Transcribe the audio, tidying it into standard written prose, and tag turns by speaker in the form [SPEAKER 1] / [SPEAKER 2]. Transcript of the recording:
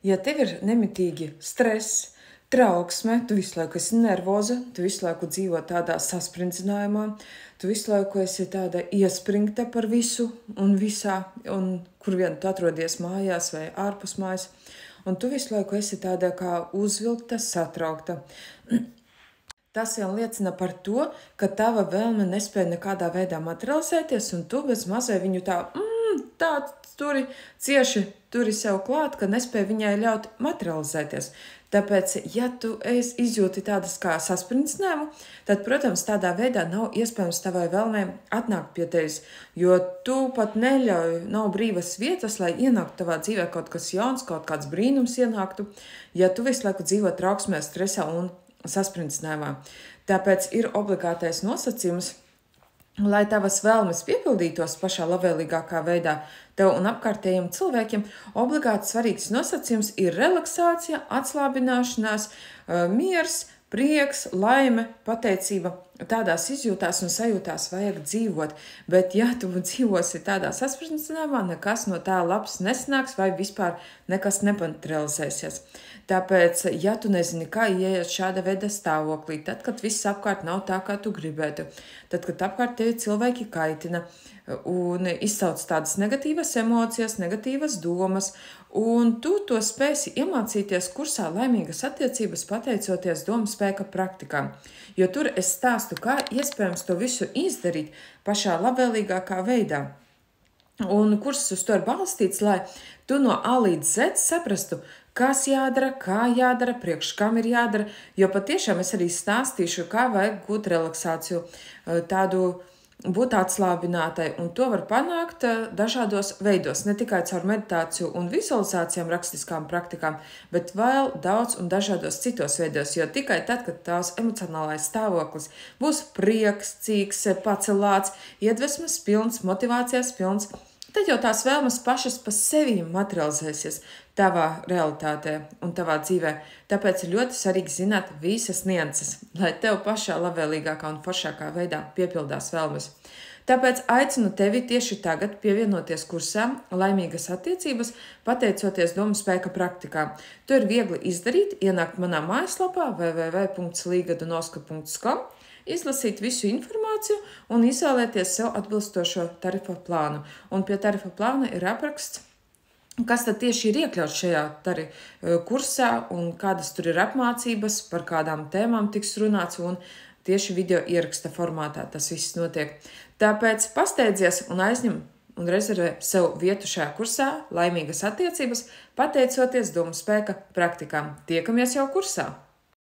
[SPEAKER 1] Ja tev ir nemitīgi stress, trauksme, tu visu laiku esi nervoza, tu visu laiku dzīvo tādā saspringzinājumā, tu visu laiku esi tāda iespringta par visu un visā, un kur vien tu atrodies mājās vai ārpus mājas, un tu visu laiku esi tāda kā uzvilkta, satraukta. Tas jau liecina par to, ka tava vēlme nespēja nekādā veidā materializēties, un tu bez mazai viņu tā turi sev klāt, ka nespēja viņai ļaut materializēties. Tāpēc, ja tu izjūti tādas kā sasprindzinājumu, tad, protams, tādā veidā nav iespējams tavai vēlmei atnākt pie tevis, jo tu pat neļauj, nav brīvas vietas, lai ienāktu tavā dzīvē kaut kas jauns, kaut kāds brīnums ienāktu, ja tu visu laiku dzīvo trauksmē, stresā un saspringzinājumā. Tāpēc ir obligātais nosacījums, lai tavas vēlmes piepildītos pašā labvēlīgākā veidā tev un apkārtējiem cilvēkiem, obligāti svarīgs nosacījums ir relaksācija, atslābināšanās, miers, prieks, laime, pateicība. Tādās izjūtās un sajūtās vajag dzīvot, bet ja tu dzīvosi tādā saspringzinājumā, nekas no tā labs nesanāks vai vispār nekas nepatrializēsies. Tāpēc, ja tu nezini, kā ieiet šāda veida stāvoklī, tad, kad viss apkārt nav tā, kā tu gribētu, tad, kad apkārt tevi cilvēki kaitina un izsauc tādas negatīvas emocijas, negatīvas domas, un tu to spēsi iemācīties kursā laimīgas attiecības pateicoties domu spēka praktikām. Jo tur es stāstu, kā iespējams to visu izdarīt pašā labvēlīgākā veidā. Un kurs uz to ir balstīts, lai tu no A līdz Z saprastu, kas jādara, kā jādara, priekš kam ir jādara, jo patiešām es arī stāstīšu, kā vajag gūt relaksāciju, tādu būt atslābinātai, un to var panākt dažādos veidos, ne tikai caur meditāciju un vizualizācijām, rakstiskām praktikām, bet vēl daudz un dažādos citos veidos, jo tikai tad, kad tās emocionālais stāvoklis būs priecīgs, pacelāts, iedvesmas pilns, motivācijas pilns, tad jau tās vēlmes pašas pa sevi materializēsies tavā realitātē un tavā dzīvē. Tāpēc ir ļoti svarīgi zināt visas nianses, lai tev pašā labvēlīgākā un foršākā veidā piepildās vēlmes. Tāpēc aicinu tevi tieši tagad pievienoties kursām Laimīgas attiecības, pateicoties domu spēka praktikām. To ir viegli izdarīt, ienākt manā mājaslapā www.ligadunovska.com, izlasīt visu informāciju un izvēlēties sev atbilstošo tarifa plānu. Un pie tarifa plāna ir apraksts, kas tad tieši ir iekļauts šajā kursā un kādas tur ir apmācības, par kādām tēmām tiks runāts un tieši video ieraksta formātā tas viss notiek. Tāpēc pasteidzies un aizņem un rezervē sev vietu šajā kursā Laimīgas attiecības, pateicoties domu spēka praktikām. Tiekamies jau kursā!